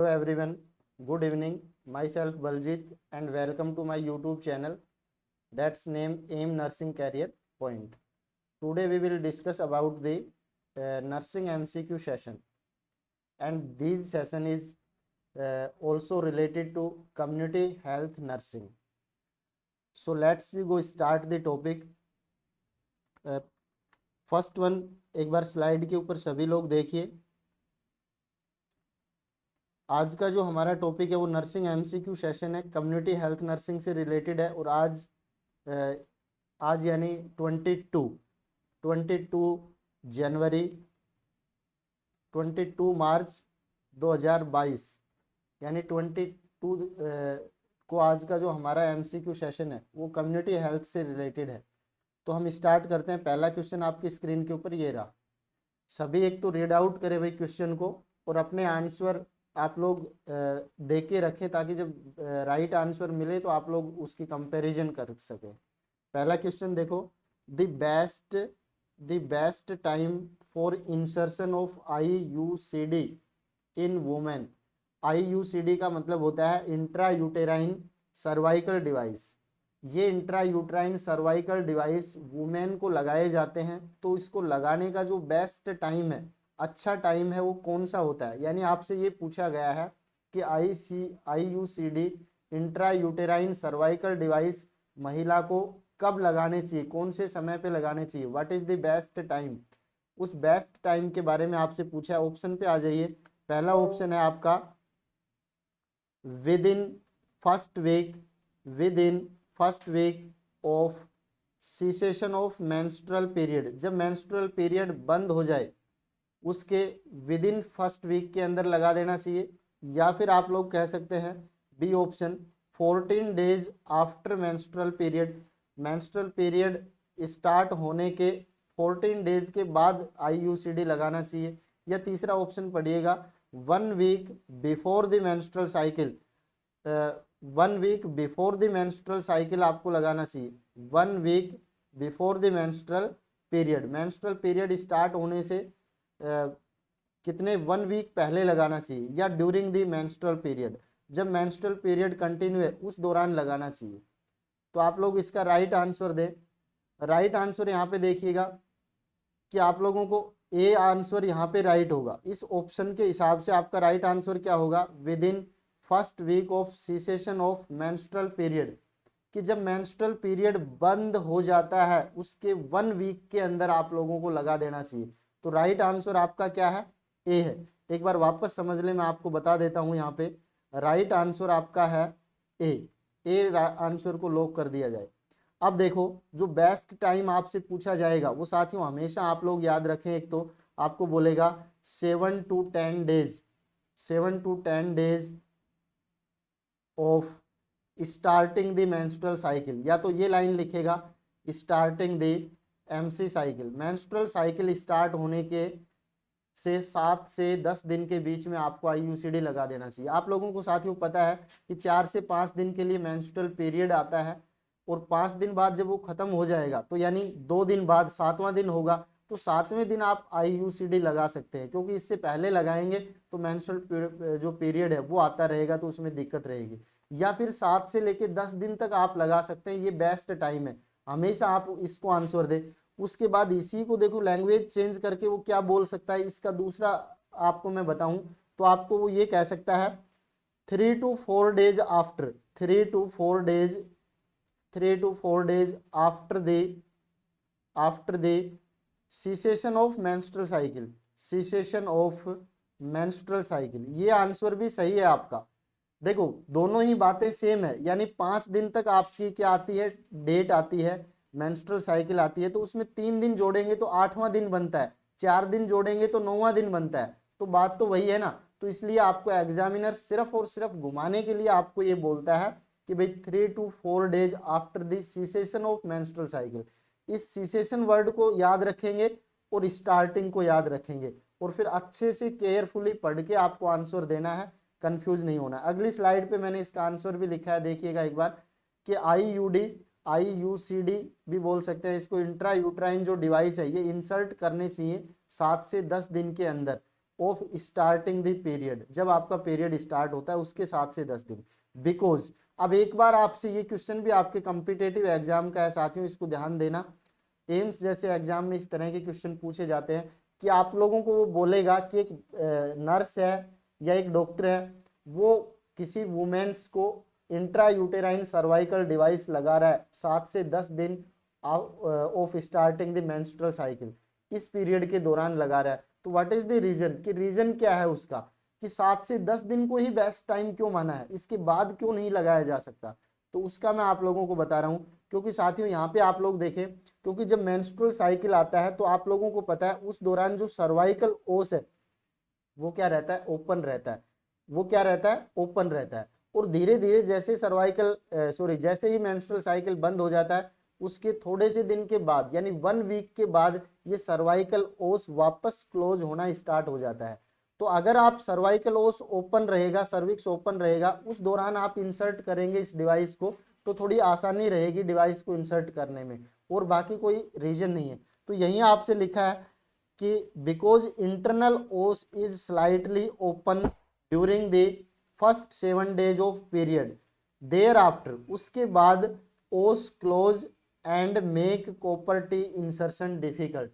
Hello everyone, good evening. Myself Baljit and welcome to my YouTube channel that's named AIM Nursing Career Point. Today we will discuss about the nursing MCQ session, and this session is also related to community health nursing. So let's we go start the topic. First one एक बार slide के ऊपर सभी लोग देखिए। आज का जो हमारा टॉपिक है वो नर्सिंग एमसीक्यू सेशन है, कम्युनिटी हेल्थ नर्सिंग से रिलेटेड है। और आज यानी 22 जनवरी 22 मार्च 2022 यानी 22 को आज का जो हमारा एमसीक्यू सेशन है वो कम्युनिटी हेल्थ से रिलेटेड है। तो हम स्टार्ट करते हैं। पहला क्वेश्चन आपकी स्क्रीन के ऊपर ये रहा। सभी एक तो रीड आउट करें भाई क्वेश्चन को और अपने आंसर आप लोग दे के रखें ताकि जब राइट आंसर मिले तो आप लोग उसकी कंपैरिजन कर सकें। पहला क्वेश्चन देखो, the best time for insertion of IUCD in women. IUCD का मतलब होता है इंट्रा यूटेराइन सर्वाइकल डिवाइस। ये intra uterine cervical device women को लगाए जाते हैं, तो इसको लगाने का जो बेस्ट टाइम है, अच्छा टाइम है, वो कौन सा होता है। यानी आपसे ये पूछा गया है कि IUCD intra uterine cervical device महिला को कब लगाने चाहिए, कौन से समय पे लगाने चाहिए, what is the best time. उस बेस्ट टाइम के बारे में आपसे पूछा है। ऑप्शन पे आ जाइए। पहला ऑप्शन है आपका within first week of cessation of menstrual period. जब मेंस्ट्रुअल पीरियड बंद हो जाए उसके विद इन फर्स्ट वीक के अंदर लगा देना चाहिए। या फिर आप लोग कह सकते हैं B option 14 days after menstrual period. Menstrual period start होने के 14 डेज के बाद IUCD लगाना चाहिए। या तीसरा ऑप्शन पढ़िएगा 1 week before the menstrual cycle. 1 week before the menstrual cycle आपको लगाना चाहिए। 1 week before the menstrual period. Menstrual period start होने से कितने 1 वीक पहले लगाना चाहिए। या ड्यूरिंग द मेंस्ट्रुअल पीरियड, जब मेंस्ट्रुअल पीरियड कंटिन्यू है उस दौरान लगाना चाहिए। तो आप लोग इसका राइट आंसर दें। राइट आंसर यहाँ पे देखिएगा कि आप लोगों को ए आंसर यहाँ पे राइट होगा। इस ऑप्शन के हिसाब से आपका राइट आंसर क्या होगा, within first week of cessation of menstrual period, कि जब मेंस्ट्रुअल पीरियड बंद हो जाता है उसके 1 वीक के अंदर आप लोगों को लगा देना चाहिए। तो राइट आंसर आपका क्या है, ए है। एक बार वापस समझ ले, मैं आपको बता देता हूं। यहाँ पे राइट आंसर आपका है ए आंसर को लॉक कर दिया जाए। अब देखो, जो बेस्ट टाइम आपसे पूछा जाएगा वो साथियों हमेशा आप लोग याद रखें। एक तो आपको बोलेगा 7 to 10 days of starting the menstrual cycle. या तो ये लाइन लिखेगा starting the MC cycle. Menstrual cycle start होने के से 7 से 10 दिन के बीच में आपको IUCD लगा देना चाहिए। आप लोगों को साथियों पता है कि 4 से 5 दिन के लिए मेंस्ट्रुअल पीरियड आता है और 5 दिन बाद जब वो खत्म हो जाएगा तो यानी 2 दिन बाद 7वां दिन होगा, तो 7वें दिन आप IUCD लगा सकते हैं। क्योंकि इससे पहले लगाएंगे तो मेंस्ट्रुअल जो पीरियड है वो आता रहेगा, तो उसमें दिक्कत रहेगी। या फिर 7 से लेके 10 दिन तक आप लगा सकते हैं, ये बेस्ट टाइम है। हमेशा आप इसको आंसर दे। उसके बाद इसी को देखो लैंग्वेज चेंज करके वो क्या बोल सकता है, इसका दूसरा आपको मैं बताऊं तो आपको वो ये कह सकता है 3 to 4 days after 3 to 4 days after the cessation of menstrual cycle. ये आंसर भी सही है आपका। देखो दोनों ही बातें सेम है, यानी 5 दिन तक आपकी क्या आती है, डेट आती है, मेंस्ट्रुअल साइकिल आती है। तो उसमें 3 दिन जोड़ेंगे तो 8वां दिन बनता है, 4 दिन जोड़ेंगे तो 9वां दिन बनता है। तो बात तो वही है ना। तो इसलिए आपको एग्जामिनर सिर्फ और सिर्फ घुमाने के लिए आपको ये बोलता है कि भाई 3 to 4 days after the cessation of menstrual cycle. इस सीसेशन वर्ड को याद रखेंगे और स्टार्टिंग को याद रखेंगे और फिर अच्छे से केयरफुली पढ़ के आपको आंसर देना है, कंफ्यूज नहीं होना। अगली स्लाइड पे मैंने इसका आंसर भी लिखा है, देखिएगा एक बार कि IUCD भी बोल सकते हैं इसको। इंट्रा यूट्राइन जो डिवाइस है ये इंसर्ट करने चाहिए 7 से 10 दिन के अंदर। ऑफ स्टार्टिंग द पीरियड, जब आपका पीरियड स्टार्ट होता है उसके 7 से 10 दिन। बिकॉज अब एक बार आपसे ये क्वेश्चन भी आपके कॉम्पिटिटिव एग्जाम का है साथियों, इसको ध्यान देना। एम्स जैसे एग्जाम में इस तरह के क्वेश्चन पूछे जाते हैं कि आप लोगों को वो बोलेगा कि एक नर्स है या एक डॉक्टर है, वो किसी वुमेन्स को इंट्रा यूटेराइन सर्वाइकल डिवाइस लगा रहा है 7 से 10 दिन of starting the menstrual cycle, इस पीरियड के दौरान लगा रहा है। तो व्हाट इज द रीजन, कि रीजन क्या है उसका, कि 7 से 10 दिन को ही बेस्ट टाइम क्यों माना है, इसके बाद क्यों नहीं लगाया जा सकता, तो उसका मैं आप लोगों को बता रहा हूं। क्योंकि साथियों यहाँ पे आप लोग देखें, क्योंकि जब मेंस्ट्रुअल साइकिल आता है तो आप लोगों को पता है उस दौरान जो सर्वाइकल ओस है वो क्या रहता है, ओपन रहता है, वो क्या रहता है, ओपन रहता है। और धीरे धीरे जैसे जैसे ही मेंस्ट्रुअल साइकिल बंद हो जाता है उसके थोड़े से दिन के बाद यानी 1 वीक के बाद ये सर्वाइकल ओस वापस क्लोज होना स्टार्ट हो जाता है। तो अगर आप सर्वाइकल ओस ओपन रहेगा, सर्विक्स ओपन रहेगा, उस दौरान आप इंसर्ट करेंगे इस डिवाइस को तो थोड़ी आसानी रहेगी डिवाइस को इंसर्ट करने में, और बाकी कोई रीजन नहीं है। तो यहीं आपसे लिखा है कि because internal os is slightly open during the first 7 days of period, thereafter, उसके बाद os close and make copper T insertion difficult,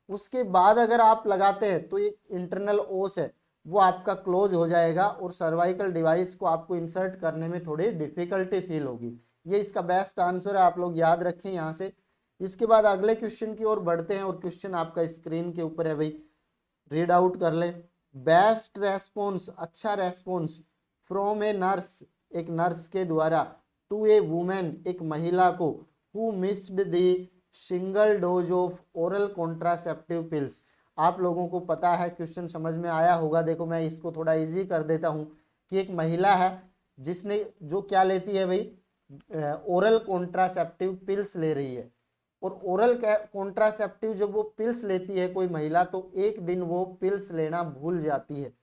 उसके बाद अगर आप लगाते हैं तो ये इंटरनल ओस है वो आपका क्लोज हो जाएगा और सर्वाइकल डिवाइस को आपको इंसर्ट करने में थोड़ी डिफिकल्टी फील होगी। ये इसका बेस्ट आंसर है, आप लोग याद रखें यहाँ से। इसके बाद अगले क्वेश्चन की ओर बढ़ते हैं और क्वेश्चन आपका स्क्रीन के ऊपर है भाई, रीड आउट कर लें। बेस्ट रेस्पॉन्स, अच्छा रेस्पॉन्स फ्रॉम ए नर्स, एक नर्स के द्वारा, टू ए वुमेन, एक महिला को, who missed the single dose of oral contraceptive pills. आप लोगों को पता है, क्वेश्चन समझ में आया होगा। देखो मैं इसको थोड़ा इजी कर देता हूं कि एक महिला है जिसने जो क्या लेती है भाई, ओरल कॉन्ट्रासेप्टिव पिल्स ले रही है। और ओरल कॉन्ट्रासेप्टिव जब वो पिल्स लेती है कोई महिला, तो एक दिन वो पिल्स लेना भूल जाती है।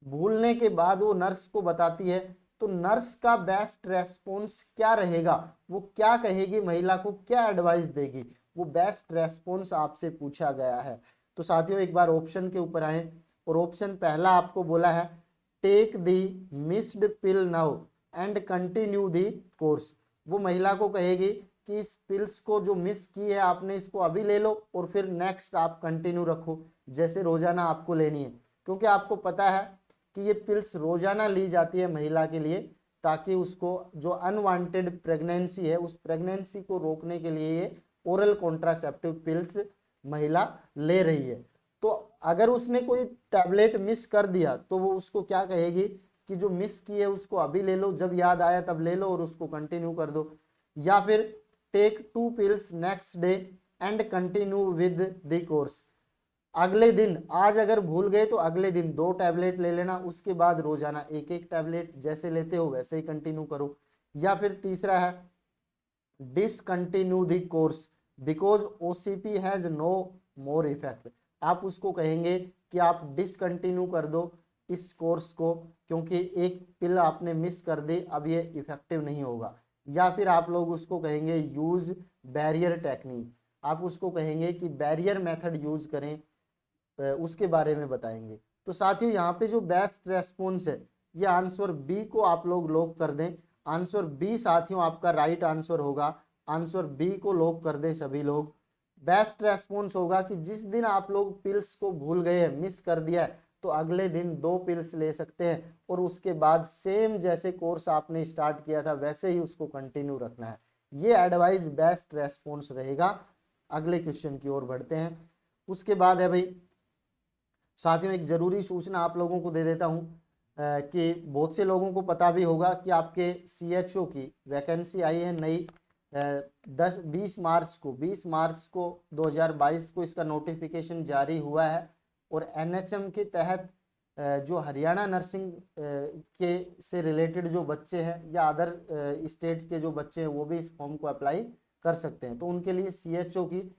भूलने के बाद वो नर्स को बताती है, तो नर्स का बेस्ट रेस्पॉन्स क्या रहेगा, वो क्या कहेगी, महिला को क्या एडवाइस देगी, वो बेस्ट रेस्पॉन्स आपसे पूछा गया है। तो साथियों एक बार ऑप्शन के ऊपर आए, और ऑप्शन पहला आपको बोला है take the missed pill now and continue the course. वो महिला को कहेगी कि इस पिल्स को जो मिस की है आपने, इसको अभी ले लो और फिर नेक्स्ट आप कंटिन्यू रखो, जैसे रोजाना आपको लेनी है। क्योंकि आपको पता है कि ये पिल्स रोजाना ली जाती है महिला के लिए, ताकि उसको जो अनवांटेड प्रेगनेंसी है उस प्रेगनेंसी को रोकने के लिए ये ओरल कॉन्ट्रासेप्टिव पिल्स महिला ले रही है। तो अगर उसने कोई टैबलेट मिस कर दिया तो वो उसको क्या कहेगी कि जो मिस की है उसको अभी ले लो, जब याद आया तब ले लो और उसको कंटिन्यू कर दो। या फिर take 2 pills next day and continue with the course, अगले दिन, आज अगर भूल गए तो अगले दिन 2 टैबलेट ले लेना, उसके बाद रोजाना एक एक टैबलेट जैसे लेते हो वैसे ही कंटिन्यू करो। या फिर तीसरा है discontinue the course because OCP has no more effect, आप उसको कहेंगे कि आप डिसकंटिन्यू कर दो इस कोर्स को, क्योंकि एक पिल आपने मिस कर दी, अब ये इफेक्टिव नहीं होगा। या फिर आप लोग उसको कहेंगे यूज बैरियर टेक्निक, आप उसको कहेंगे कि बैरियर मेथड यूज करें, उसके बारे में बताएंगे। तो साथियों यहाँ पे जो बेस्ट रेस्पॉन्स है ये आंसर बी को आप लोग लॉक कर दें। आंसर बी साथियों आपका राइट आंसर होगा, आंसर बी को लॉक कर दें सभी लोग। बेस्ट रेस्पॉन्स होगा कि जिस दिन आप लोग पिल्स को भूल गए हैं, मिस कर दिया है, तो अगले दिन 2 पिल्स ले सकते हैं और उसके बाद सेम जैसे कोर्स आपने स्टार्ट किया था वैसे ही उसको कंटिन्यू रखना है। ये एडवाइस बेस्ट रेस्पॉन्स रहेगा। अगले क्वेश्चन की ओर बढ़ते हैं। उसके बाद है भाई साथियों एक जरूरी सूचना आप लोगों को दे देता हूं कि बहुत से लोगों को पता भी होगा कि आपके CHO की वैकेंसी आई है नई 20 मार्च को 2022 को इसका नोटिफिकेशन जारी हुआ है। और NHM के तहत जो हरियाणा नर्सिंग के से रिलेटेड जो बच्चे हैं या अदर स्टेट्स के जो बच्चे हैं वो भी इस फॉर्म को अप्लाई कर सकते हैं। तो उनके लिए CHO की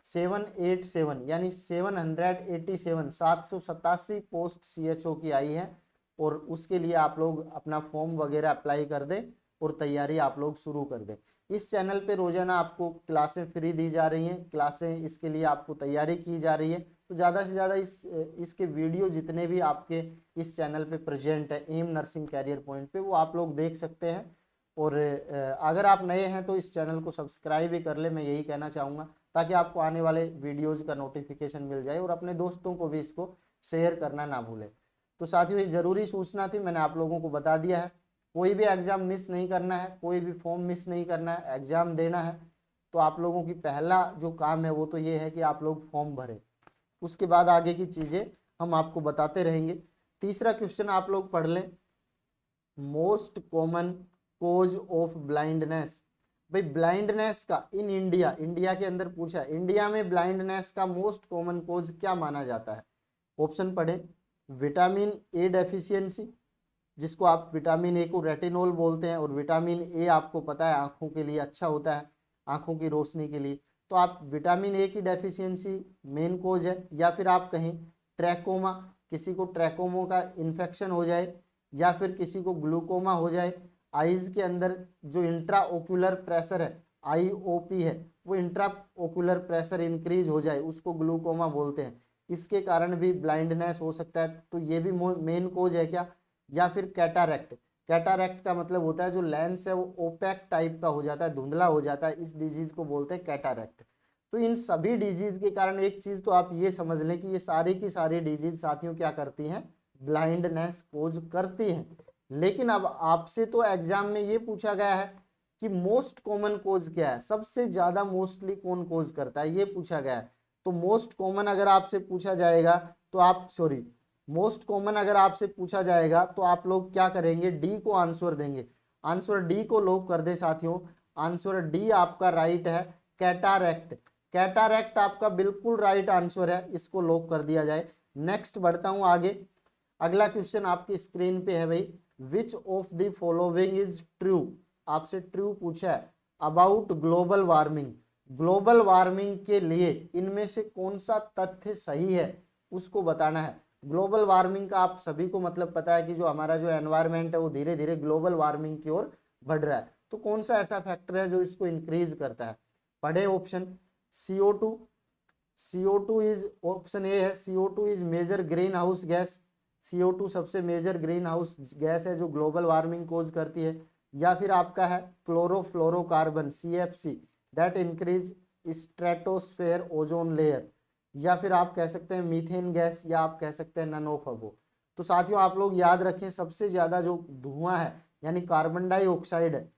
787 यानी 787 पोस्ट CHO की आई है, और उसके लिए आप लोग अपना फॉर्म वगैरह अप्लाई कर दें और तैयारी आप लोग शुरू कर दें। इस चैनल पे रोजाना आपको क्लासें फ्री दी जा रही हैं, क्लासें इसके लिए आपको तैयारी की जा रही है, तो ज़्यादा से ज़्यादा इसके वीडियो जितने भी आपके इस चैनल पे प्रेजेंट है एम नर्सिंग कैरियर पॉइंट पे, वो आप लोग देख सकते हैं। और अगर आप नए हैं तो इस चैनल को सब्सक्राइब भी कर ले, मैं यही कहना चाहूँगा, ताकि आपको आने वाले वीडियोज़ का नोटिफिकेशन मिल जाए और अपने दोस्तों को भी इसको शेयर करना ना भूलें। तो साथियों, ये ज़रूरी सूचना थी, मैंने आप लोगों को बता दिया है। कोई भी एग्ज़ाम मिस नहीं करना है, कोई भी फॉर्म मिस नहीं करना है, एग्ज़ाम देना है। तो आप लोगों की पहला जो काम है वो तो ये है कि आप लोग फॉर्म भरें, उसके बाद आगे की चीज़ें हम आपको बताते रहेंगे। तीसरा क्वेश्चन आप लोग पढ़ लें, most common cause of blindness. भाई ब्लाइंडनेस का इन इंडिया के अंदर पूछा है, इंडिया में ब्लाइंडनेस का मोस्ट कॉमन कोज क्या माना जाता है? ऑप्शन पढ़े, विटामिन ए डेफिशिएंसी, जिसको आप विटामिन ए को रेटिनोल बोलते हैं, और विटामिन ए आपको पता है आंखों के लिए अच्छा होता है, आंखों की रोशनी के लिए। तो आप विटामिन ए की डेफिशिएंसी मेन कोज है, या फिर आप कहें ट्रैकोमा, किसी को ट्रैकोमो का इन्फेक्शन हो जाए, या फिर किसी को ग्लूकोमा हो जाए, आईज के अंदर जो इंट्रा ओक्यूलर प्रेशर है IOP है, वो इंट्रा ओक्यूलर प्रेशर इंक्रीज हो जाए, उसको ग्लूकोमा बोलते हैं, इसके कारण भी ब्लाइंडनेस हो सकता है। तो ये भी मेन कोज है क्या? या फिर कैटारैक्ट, कैटारैक्ट का मतलब होता है जो लेंस है वो ओपेक टाइप का हो जाता है, धुंधला हो जाता है, इस डिजीज को बोलते हैं कैटारैक्ट। तो इन सभी डिजीज के कारण एक चीज तो आप ये समझ लें कि ये सारी की सारी डिजीज साथियों क्या करती हैं? ब्लाइंडनेस कोज करती हैं। लेकिन अब आपसे तो एग्जाम में ये पूछा गया है कि मोस्ट कॉमन कोज क्या है, सबसे ज्यादा मोस्टली कौन कोज करता है, ये पूछा गया है। तो मोस्ट कॉमन अगर आपसे पूछा जाएगा तो आप मोस्ट कॉमन अगर आपसे पूछा जाएगा तो आप लोग क्या करेंगे? डी को आंसर देंगे। आंसर डी को लॉक कर दे साथियों, आंसर डी आपका राइट है, कैटारैक्ट। कैटारैक्ट आपका बिल्कुल राइट आंसर है, इसको लॉक कर दिया जाए। नेक्स्ट बढ़ता हूं आगे। अगला क्वेश्चन आपकी स्क्रीन पे है भाई, which of the following is true. आपसे ट्रू पूछा है about global warming. Global warming के लिए इनमें से कौन सा तथ्य सही है उसको बताना है। ग्लोबल वार्मिंग का आप सभी को मतलब पता है कि जो हमारा जो एनवायरनमेंट है वो धीरे धीरे ग्लोबल वार्मिंग की ओर बढ़ रहा है। तो कौन सा ऐसा फैक्टर है जो इसको इंक्रीज करता है? पढ़े option. CO2, CO2 is, option A है CO2 is major greenhouse gas. CO2 सबसे मेजर ग्रीन हाउस गैस है जो ग्लोबल वार्मिंग कोज करती है। या फिर आपका है chlorofluorocarbon CFC, that increase stratosphere ozone layer. या फिर आप कह सकते हैं मीथेन गैस, या आप कह सकते हैं नन ऑफ अबो। तो साथियों आप लोग याद रखें, सबसे ज्यादा जो धुआं है यानी कार्बन डाइऑक्साइड है,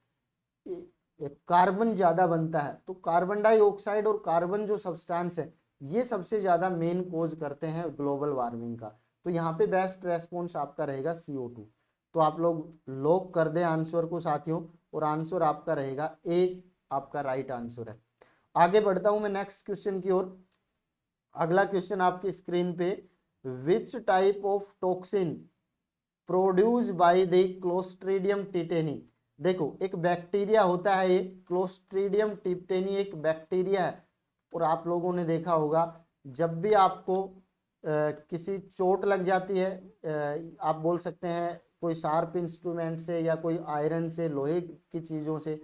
कार्बन ज्यादा बनता है। तो कार्बन डाइऑक्साइड और कार्बन जो सब्सटेंस है ये सबसे ज्यादा मेन कोज करते हैं ग्लोबल वार्मिंग का। तो यहाँ पे बेस्ट रेस्पॉन्स आपका रहेगा CO2। तो आप लोग लॉक कर दें आंसर को साथियों, और आंसर आपका रहेगा ए, आपका राइट आंसर है। आगे बढ़ता हूं मैं नेक्स्ट क्वेश्चन की ओर। अगला क्वेश्चन आपकी स्क्रीन पे, which type of toxin produce by the clostridium tetani. देखो एक बैक्टीरिया होता है, ये क्लोस्ट्रीडियम टिटेनी एक बैक्टीरिया है, और आप लोगों ने देखा होगा जब भी आपको किसी चोट लग जाती है, आप बोल सकते हैं कोई शार्प इंस्ट्रूमेंट से या कोई आयरन से, लोहे की चीजों से,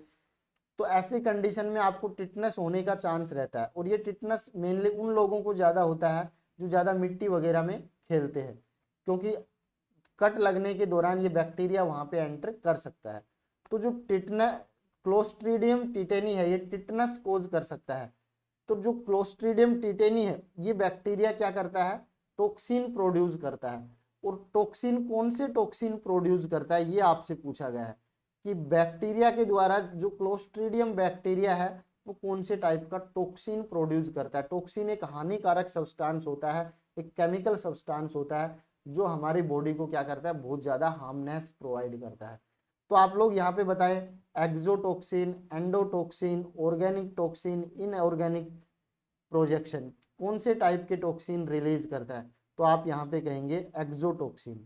तो ऐसी कंडीशन में आपको टिटनस होने का चांस रहता है। और ये टिटनस मेनली उन लोगों को ज़्यादा होता है जो ज़्यादा मिट्टी वगैरह में खेलते हैं, क्योंकि कट लगने के दौरान ये बैक्टीरिया वहाँ पे एंटर कर सकता है। तो जो क्लोस्ट्रीडियम टिटेनी है ये टिटनस कोज कर सकता है। तो जो क्लोस्ट्रीडियम टिटेनी है ये बैक्टीरिया क्या करता है? टॉक्सिन प्रोड्यूस करता है। और टॉक्सिन, कौन से टॉक्सिन प्रोड्यूस करता है ये आपसे पूछा गया है कि बैक्टीरिया के द्वारा, जो क्लोस्ट्रीडियम बैक्टीरिया है वो कौन से टाइप का टॉक्सिन प्रोड्यूस करता है। टॉक्सिन एक हानिकारक सब्सटेंस होता है, एक केमिकल सब्सटेंस होता है जो हमारी बॉडी को क्या करता है? बहुत ज्यादा हार्मनेस प्रोवाइड करता है। तो आप लोग यहाँ पे बताएं, exotoxin, endotoxin, organic toxin, inorganic projection, कौन से टाइप के टॉक्सिन रिलीज करता है? तो आप यहाँ पे कहेंगे एक्सोटॉक्सिन।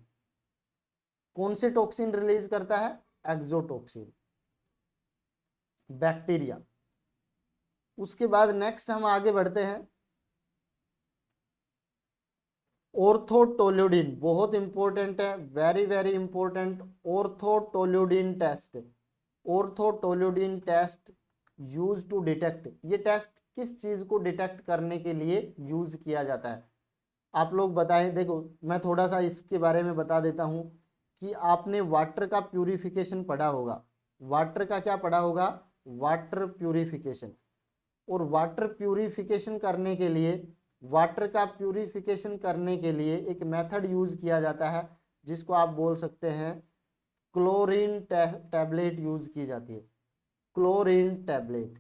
कौन से टॉक्सिन रिलीज करता है? Exotoxin, bacteria. उसके बाद नेक्स्ट हम आगे बढ़ते हैं, ऑर्थोटोल्यूडिन, बहुत इंपॉर्टेंट है, very very important. Orthotolidine test, orthotolidine test use to detect, ये टेस्ट किस चीज को डिटेक्ट करने के लिए यूज किया जाता है? आप लोग बताएं। देखो मैं थोड़ा सा इसके बारे में बता देता हूं कि आपने वाटर का प्यूरिफिकेशन पढ़ा होगा। वाटर का क्या पढ़ा होगा? Water purification. और वाटर प्यूरिफिकेशन करने के लिए, वाटर का प्यूरिफिकेशन करने के लिए एक मेथड यूज किया जाता है जिसको आप बोल सकते हैं क्लोरीन टैबलेट यूज की जाती है। क्लोरीन टैबलेट,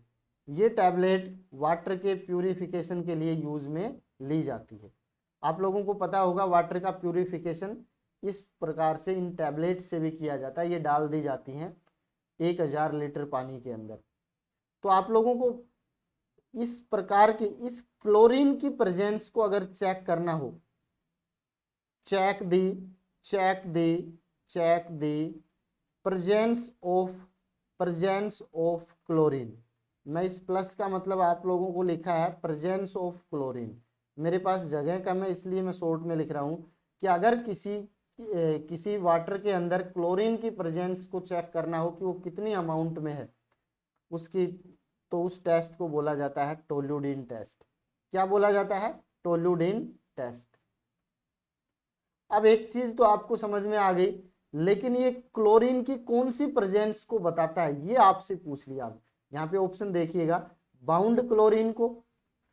ये टैबलेट वाटर के प्यूरिफिकेशन के लिए यूज में ली जाती है। आप लोगों को पता होगा वाटर का प्यूरिफिकेशन इस प्रकार से इन टैबलेट से भी किया जाता है। ये डाल दी जाती हैं 1000 लीटर पानी के अंदर। तो आप लोगों को इस प्रकार के इस क्लोरीन की प्रेजेंस को अगर चेक करना हो, check the presence of chlorine. मैं इस प्लस का मतलब आप लोगों को लिखा है प्रेजेंस ऑफ क्लोरीन। मेरे पास जगह कम है इसलिए मैं शॉर्ट में लिख रहा हूं कि अगर किसी वाटर के अंदर क्लोरीन की प्रेजेंस को चेक करना हो कि वो कितनी अमाउंट में है उसकी, तो उस टेस्ट को बोला जाता है टोल्यूडीन टेस्ट। क्या बोला जाता है? टोल्यूडीन टेस्ट। अब एक चीज तो आपको समझ में आ गई, लेकिन ये क्लोरीन की कौन सी प्रेजेंस को बताता है ये आपसे पूछ लिया। अब यहाँ पे ऑप्शन देखिएगा, बाउंड क्लोरीन को,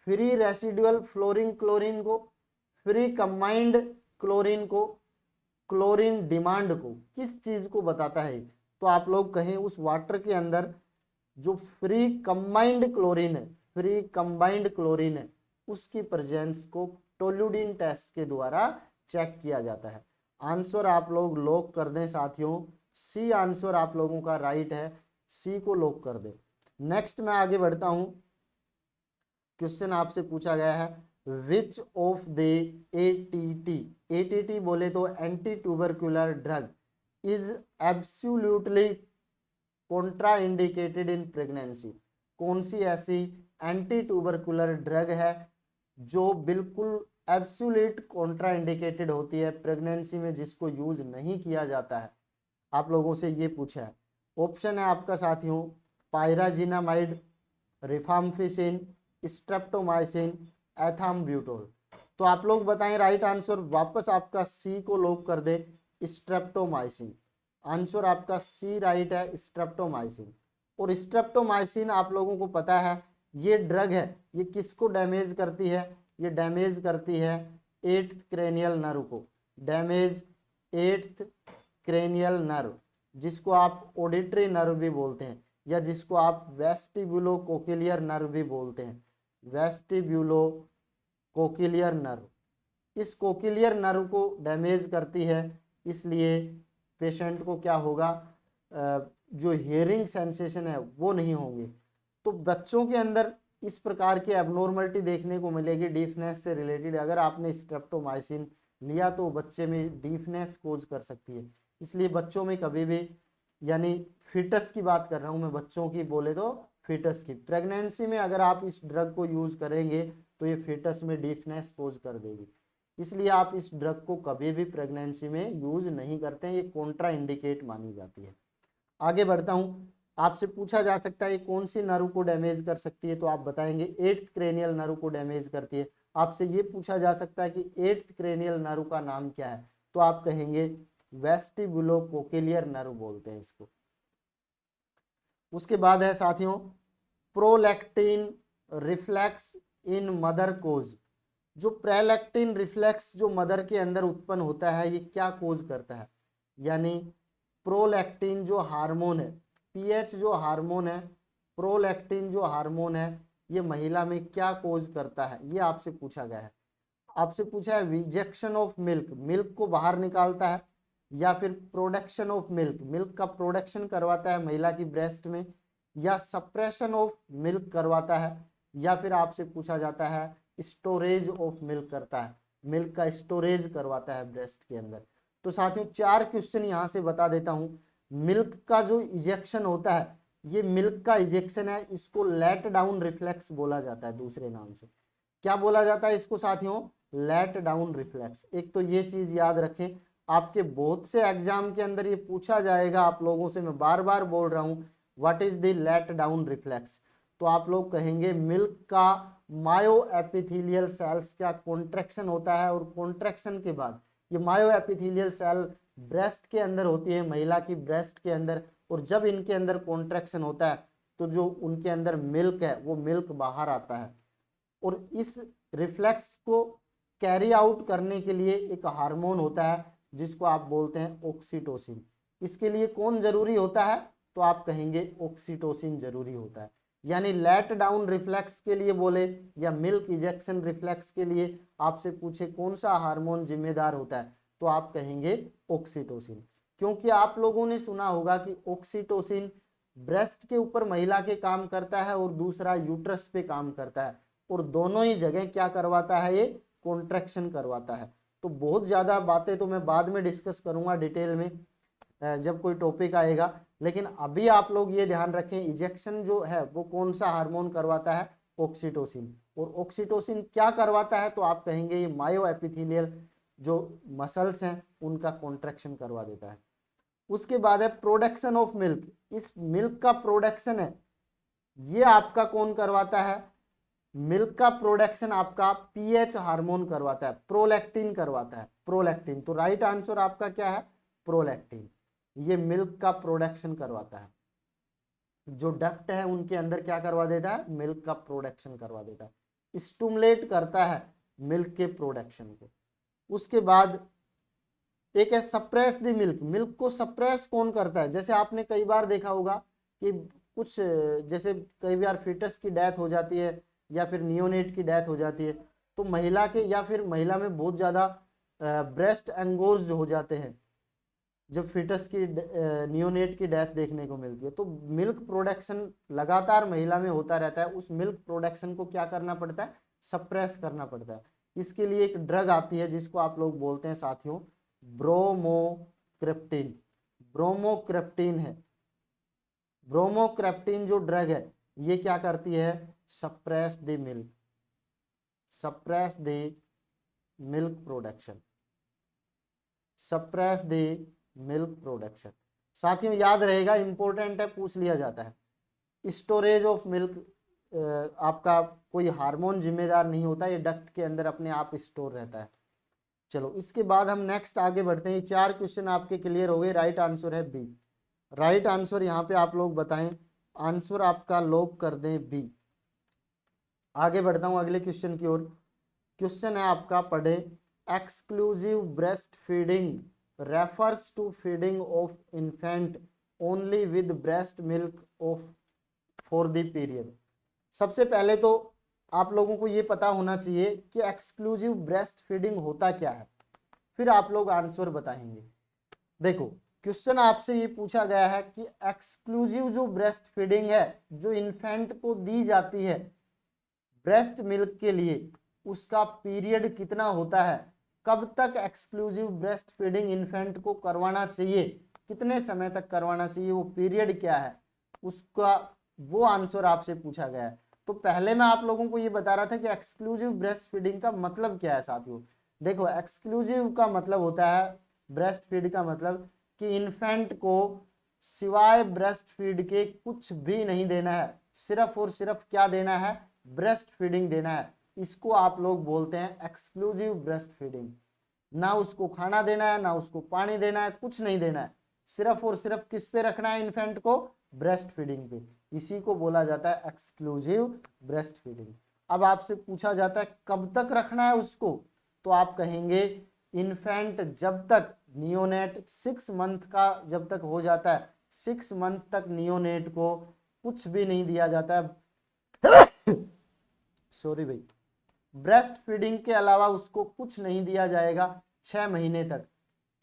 फ्री रेसिडुअल फ्लोरीन क्लोरीन को, फ्री कंबाइंड क्लोरीन को, क्लोरीन डिमांड को, किस चीज को बताता है? तो आप लोग कहें उस वाटर के अंदर जो फ्री कंबाइंड क्लोरीन है, फ्री कंबाइंड क्लोरीन है, उसकी प्रेजेंस को टोल्यूडीन टेस्ट के द्वारा चेक किया जाता है। आंसर आप लोग लॉक कर दें साथियों, सी आंसर आप लोगों का राइट है, सी को लॉक कर दें। नेक्स्ट मैं आगे बढ़ता हूं। क्वेश्चन आपसे पूछा गया है विच ऑफ द एटीटी बोले तो anti tubercular drug is absolutely Contra indicated in pregnancy. कौन सी ऐसी एंटी ट्यूबरकुलर ड्रग है जो बिल्कुल एब्सोल्यूट कॉन्ट्रा इंडिकेटेड होती है प्रेगनेंसी में, जिसको यूज नहीं किया जाता है? आप लोगों से ये पूछा है। ऑप्शन है आपका साथियों पायराजिनामाइड, रिफाम्फिसिन, स्ट्रेप्टोमाइसिन, एथाम्ब्यूटोल। तो आप लोग बताएं राइट आंसर। वापस आपका सी को लॉक कर दे, स्ट्रेप्टोमाइसिन। आंसर आपका सी राइट है, स्ट्रेप्टोमाइसिन। और स्ट्रेप्टोमाइसिन आप लोगों को पता है ये ड्रग है, ये किसको डैमेज करती है? ये डैमेज करती है 8th क्रेनियल नर्व को, डैमेज 8th क्रेनियल नर्व, जिसको आप ऑडिटरी नर्व भी बोलते हैं या जिसको आप वेस्टिब्यूलो कोक्लियर नर्व भी बोलते हैं। वेस्टिब्यूलो कोक्लियर नर्व, इस कोक्लियर नर्व को डैमेज करती है, इसलिए पेशेंट को क्या होगा, जो हियरिंग सेंसेशन है वो नहीं होंगे। तो बच्चों के अंदर इस प्रकार की एबनॉर्मलिटी देखने को मिलेगी डीफनेस से रिलेटेड। अगर आपने स्ट्रेप्टोमाइसिन लिया तो बच्चे में डीफनेस कोज कर सकती है, इसलिए बच्चों में कभी भी, यानी फीटस की बात कर रहा हूं मैं, बच्चों की बोले तो फीटस की, प्रेगनेंसी में अगर आप इस ड्रग को यूज करेंगे तो ये फीटस में डीफनेस कोज कर देगी, इसलिए आप इस ड्रग को कभी भी प्रेगनेंसी में यूज नहीं करते हैं, ये कॉन्ट्रा इंडिकेट मानी जाती है। आगे बढ़ता हूं। आपसे पूछा जा सकता है ये कौन सी नर्व को डैमेज कर सकती है, तो आप बताएंगे 8th क्रेनियल नर्व को डैमेज करती है। आपसे ये पूछा जा सकता है कि 8th क्रेनियल नर्व का नाम क्या है, तो आप कहेंगे वेस्टिब्यूलो कोक्लियर नर्व बोलते हैं इसको। उसके बाद है साथियों प्रोलैक्टिन रिफ्लेक्स इन मदर कोज। जो प्रोलैक्टिन रिफ्लेक्स जो मदर के अंदर उत्पन्न होता है ये क्या कोज करता है? यानी प्रोलैक्टिन जो हार्मोन है, पीएच जो हार्मोन है, प्रोलैक्टिन जो हार्मोन है, ये महिला में क्या कोज करता है, ये आपसे पूछा गया है। आपसे पूछा है रिजेक्शन ऑफ मिल्क, मिल्क को बाहर निकालता है, या फिर प्रोडक्शन ऑफ मिल्क, मिल्क का प्रोडक्शन करवाता है महिला की ब्रेस्ट में, या सप्रेशन ऑफ मिल्क करवाता है, या फिर आपसे पूछा जाता है स्टोरेज ऑफ मिल्क करता है, मिल्क का स्टोरेज करवाता है ब्रेस्ट के अंदर। तो साथियों 4 क्वेश्चन यहाँ से बता देता हूँ। मिल्क का जो इजेक्शन होता है, ये मिल्क का इजेक्शन है, इसको लेट डाउन रिफ्लेक्स बोला जाता है, दूसरे नाम से क्या बोला जाता है इसको साथियों? Let down reflex. एक तो ये चीज याद रखें, आपके बहुत से एग्जाम के अंदर ये पूछा जाएगा आप लोगों से, मैं बार बार बोल रहा हूं what is the let down reflex. तो आप लोग कहेंगे मिल्क का मायो एपिथेलियल सेल्स का कॉन्ट्रैक्शन होता है, और कॉन्ट्रैक्शन के बाद ये मायो एपिथेलियल सेल ब्रेस्ट के अंदर होती है, महिला की ब्रेस्ट के अंदर, और जब इनके अंदर कॉन्ट्रैक्शन होता है तो जो उनके अंदर मिल्क है वो मिल्क बाहर आता है, और इस रिफ्लेक्स को कैरी आउट करने के लिए एक हार्मोन होता है जिसको आप बोलते हैं ऑक्सीटोसिन। इसके लिए कौन जरूरी होता है, तो आप कहेंगे ऑक्सीटोसिन जरूरी होता है। यानी लेट डाउन रिफ्लेक्स के लिए बोले या मिल्क इजेक्शन रिफ्लेक्स के लिए आपसे पूछे कौन सा हार्मोन जिम्मेदार होता है, तो आप कहेंगे ऑक्सीटोसिन। क्योंकि आप लोगों ने सुना होगा कि ऑक्सीटोसिन ब्रेस्ट के ऊपर महिला के काम करता है और दूसरा यूट्रस पे काम करता है, और दोनों ही जगह क्या करवाता है, ये कॉन्ट्रैक्शन करवाता है। तो बहुत ज्यादा बातें तो मैं बाद में डिस्कस करूंगा डिटेल में जब कोई टॉपिक आएगा, लेकिन अभी आप लोग ये ध्यान रखें इजेक्शन जो है वो कौन सा हार्मोन करवाता है, ऑक्सीटोसिन। और ऑक्सीटोसिन क्या करवाता है, तो आप कहेंगे ये मायो एपिथेलियल जो मसल्स हैं उनका कॉन्ट्रैक्शन करवा देता है। उसके बाद है प्रोडक्शन ऑफ मिल्क। इस मिल्क का प्रोडक्शन है ये आपका कौन करवाता है, मिल्क का प्रोडक्शन आपका पीएच हार्मोन करवाता है, प्रोलैक्टिन करवाता है, प्रोलैक्टिन। तो राइट आंसर आपका क्या है, प्रोलैक्टिन। ये मिल्क का प्रोडक्शन करवाता है, जो डक्ट है उनके अंदर क्या करवा देता है, मिल्क का प्रोडक्शन करवा देता है, स्टिमुलेट करता है मिल्क के प्रोडक्शन को। उसके बाद एक है सप्रेस द मिल्क। मिल्क को सप्रेस कौन करता है, जैसे आपने कई बार देखा होगा कि कुछ जैसे कई बार फीटस की डेथ हो जाती है या फिर नियोनेट की डेथ हो जाती है, तो महिला के या फिर महिला में बहुत ज्यादा ब्रेस्ट एंगोर्स हो जाते हैं जब फीटस की नियोनेट की डेथ देखने को मिलती है। तो मिल्क प्रोडक्शन लगातार महिला में होता रहता है, उस मिल्क प्रोडक्शन को क्या करना पड़ता है, सप्रेस करना पड़ता है। इसके लिए एक ड्रग आती है जिसको आप लोग बोलते हैं साथियों ब्रोमोक्रेप्टिन। ब्रोमोक्रेप्टिन है, ब्रोमोक्रेप्टिन जो ड्रग है ये क्या करती है, suppress the milk, suppress the milk production, suppress the milk production. साथियों याद रहेगा, इंपॉर्टेंट है, पूछ लिया जाता है। स्टोरेज ऑफ मिल्क आपका कोई हार्मोन जिम्मेदार नहीं होता, ये डक्ट के अंदर अपने आप स्टोर रहता है। चलो इसके बाद हम नेक्स्ट आगे बढ़ते हैं। 4 क्वेश्चन आपके क्लियर हो गए, राइट आंसर है बी। राइट आंसर यहाँ पे आप लोग बताएं, आंसर आपका लॉक कर दें बी। आगे बढ़ता हूं अगले क्वेश्चन की ओर। क्वेश्चन है आपका, पढ़े exclusive breastfeeding refers to feeding of infant only with breast milk of for the period. सबसे पहले तो आप लोगों को ये पता होना चाहिए कि एक्सक्लूसिव ब्रेस्ट फीडिंग होता क्या है, फिर आप लोग आंसर बताएंगे। देखो क्वेश्चन आपसे ये पूछा गया है कि एक्सक्लूसिव जो ब्रेस्ट फीडिंग है जो इन्फेंट को दी जाती है ब्रेस्ट मिल्क के लिए, उसका पीरियड कितना होता है, कब तक एक्सक्लूसिव ब्रेस्ट फीडिंग इन्फेंट को करवाना चाहिए, कितने समय तक करवाना चाहिए, वो पीरियड क्या है, उसका वो आंसर आपसे पूछा गया है। तो पहले मैं आप लोगों को ये बता रहा था कि एक्सक्लूसिव ब्रेस्ट फीडिंग का मतलब क्या है साथियों। देखो एक्सक्लूसिव का मतलब होता है, ब्रेस्ट फीड का मतलब कि इन्फेंट को सिवाय ब्रेस्ट फीड के कुछ भी नहीं देना है, सिर्फ और सिर्फ क्या देना है, ब्रेस्ट फीडिंग देना है। इसको आप लोग बोलते हैं एक्सक्लूसिव ब्रेस्ट फीडिंग। ना उसको खाना देना है, ना उसको पानी देना है, कुछ नहीं देना है, सिर्फ और सिर्फ किस पे रखना है इन्फेंट को, ब्रेस्ट फीडिंग पे। इसी को बोला जाता है एक्सक्लूसिव ब्रेस्ट फीडिंग। अब आपसे पूछा जाता है कब तक रखना है उसको, तो आप कहेंगे इन्फेंट जब तक नियोनेट 6 मंथ का जब तक हो जाता है, 6 मंथ तक नियोनेट को कुछ भी नहीं दिया जाता है सॉरी भाई, ब्रेस्ट फीडिंग के अलावा उसको कुछ नहीं दिया जाएगा 6 महीने तक।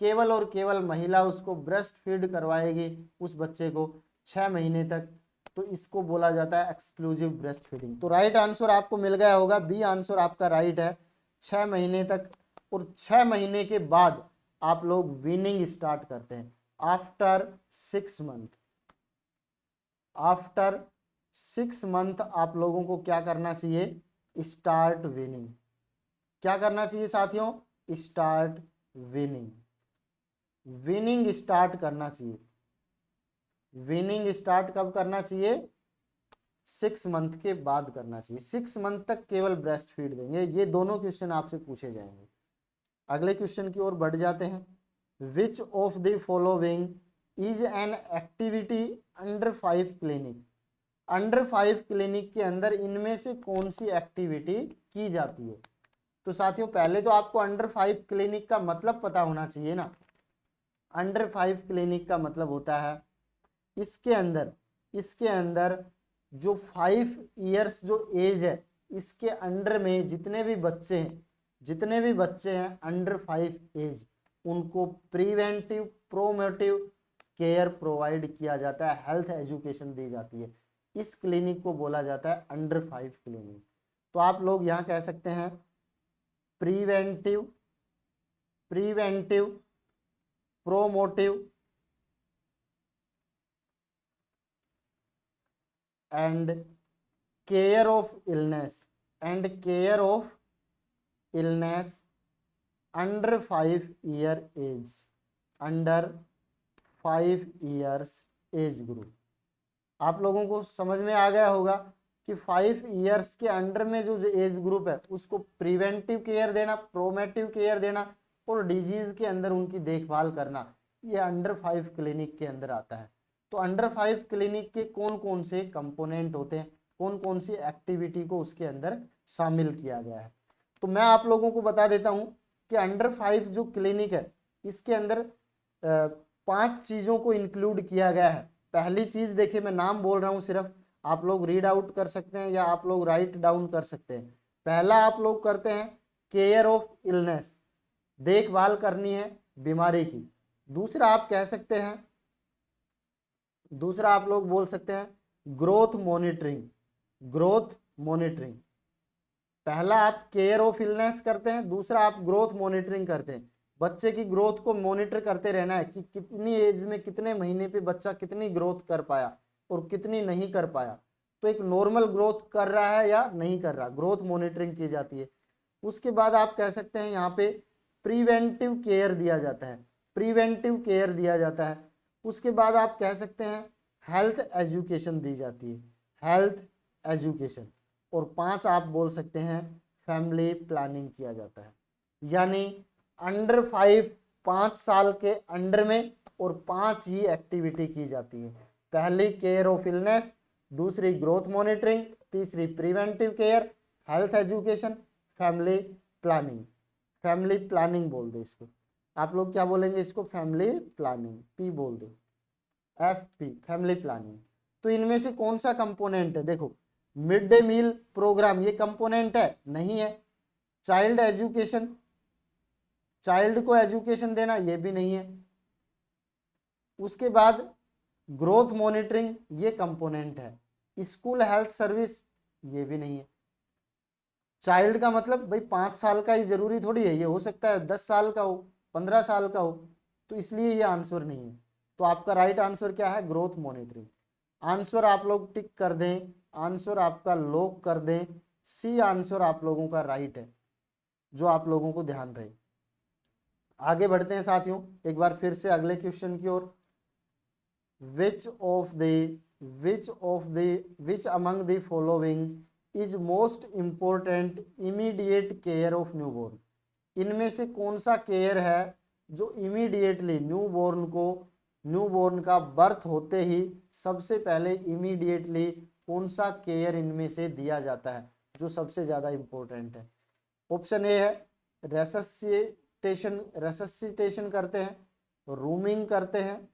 केवल और केवल महिला उसको ब्रेस्ट फीड करवाएगी उस बच्चे को 6 महीने तक, तो इसको बोला जाता है एक्सक्लूसिव ब्रेस्ट फीडिंग। तो राइट आंसर आपको मिल गया होगा, बी आंसर आपका राइट है, 6 महीने तक। और 6 महीने के बाद आप लोग वीनिंग स्टार्ट करते हैं, आफ्टर 6 मंथ। आफ्टर 6 मंथ आप लोगों को क्या करना चाहिए, स्टार्ट विनिंग। क्या करना चाहिए साथियों, स्टार्ट विनिंग, विनिंग स्टार्ट करना चाहिए। विनिंग स्टार्ट कब करना चाहिए, 6 मंथ के बाद करना चाहिए। 6 मंथ तक केवल ब्रेस्ट फीड देंगे। ये दोनों क्वेश्चन आपसे पूछे जाएंगे। अगले क्वेश्चन की ओर बढ़ जाते हैं। Which of the following is an activity under 5 clinic. Under 5 clinic के अंदर इनमें से कौन सी एक्टिविटी की जाती है। तो साथियों पहले तो आपको अंडर 5 क्लिनिक का मतलब पता होना चाहिए ना। अंडर 5 क्लिनिक का मतलब होता है इसके अंदर जो 5 इयर्स जो एज है, इसके अंडर में जितने भी बच्चे हैं अंडर 5 एज, उनको प्रिवेंटिव प्रोमोटिव केयर प्रोवाइड किया जाता है, हेल्थ एजुकेशन दी जाती है। इस क्लिनिक को बोला जाता है अंडर 5 क्लिनिक। तो आप लोग यहाँ कह सकते हैं preventive promotive and care of illness under 5 year age, under 5 years age group. आप लोगों को समझ में आ गया होगा कि 5 इयर्स के अंडर में जो एज ग्रुप है उसको प्रिवेंटिव केयर देना, प्रोमेटिव केयर देना और डिजीज के अंदर उनकी देखभाल करना, ये अंडर 5 क्लिनिक के अंदर आता है। तो अंडर 5 क्लिनिक के कौन कौन से कंपोनेंट होते हैं, कौन कौन सी एक्टिविटी को उसके अंदर शामिल किया गया है। तो मैं आप लोगों को बता देता हूं कि अंडर 5 जो क्लिनिक है इसके अंदर 5 चीजों को इंक्लूड किया गया है। पहली चीज देखिए, मैं नाम बोल रहा हूं सिर्फ, आप लोग रीड आउट कर सकते हैं या आप लोग राइट डाउन कर सकते हैं। पहला आप लोग करते हैं केयर ऑफ इलनेस, देखभाल करनी है बीमारी की। दूसरा आप कह सकते हैं, दूसरा आप लोग बोल सकते हैं ग्रोथ मॉनिटरिंग। पहला आप केयर ऑफ इलनेस करते हैं, दूसरा आप ग्रोथ मॉनिटरिंग करते हैं। बच्चे की ग्रोथ को मॉनिटर करते रहना है कि कितनी एज में कितने महीने पे बच्चा कितनी ग्रोथ कर पाया और कितनी नहीं कर पाया। तो एक नॉर्मल ग्रोथ कर रहा है या नहीं कर रहा, ग्रोथ मॉनिटरिंग की जाती है। उसके बाद आप कह सकते हैं यहाँ पे प्रिवेंटिव केयर दिया जाता है। उसके बाद आप कह सकते हैं हेल्थ एजुकेशन दी जाती है, हेल्थ एजुकेशन। और 5 आप बोल सकते हैं फैमिली प्लानिंग किया जाता है। यानी अंडर 5 5 साल के अंडर में और 5 ही एक्टिविटी की जाती है। पहली केयर ऑफ इलनेस, दूसरी ग्रोथ मॉनिटरिंग, तीसरी preventive care, health education, family planning बोल दे इसको। आप लोग क्या बोलेंगे इसको, फैमिली प्लानिंग, पी बोल दो, FP फैमिली प्लानिंग। तो इनमें से कौन सा कंपोनेंट है, देखो मिड डे मील प्रोग्राम ये कंपोनेंट है, नहीं है। चाइल्ड को एजुकेशन देना, ये भी नहीं है। उसके बाद ग्रोथ मॉनिटरिंग ये कंपोनेंट है। स्कूल हेल्थ सर्विस ये भी नहीं है। चाइल्ड का मतलब भाई 5 साल का ही जरूरी थोड़ी है, ये हो सकता है 10 साल का हो, 15 साल का हो, तो इसलिए ये आंसर नहीं है। तो आपका राइट आंसर क्या है, ग्रोथ मॉनिटरिंग। आंसर आप लोग टिक कर दें, आंसर आपका लॉक कर दें, सी आंसर आप लोगों का राइट है, जो आप लोगों को ध्यान रहे। आगे बढ़ते हैं साथियों, एक बार फिर से अगले क्वेश्चन की ओर। which among the following is most important immediate care of newborn। इनमें से कौन सा केयर है जो इमीडिएटली न्यूबॉर्न का बर्थ होते ही सबसे पहले इमीडिएटली कौन सा केयर इनमें से दिया जाता है जो सबसे ज्यादा इंपॉर्टेंट है। ऑप्शन ए है रेससिटेशन करते हैं, रूमिंग करते हैं,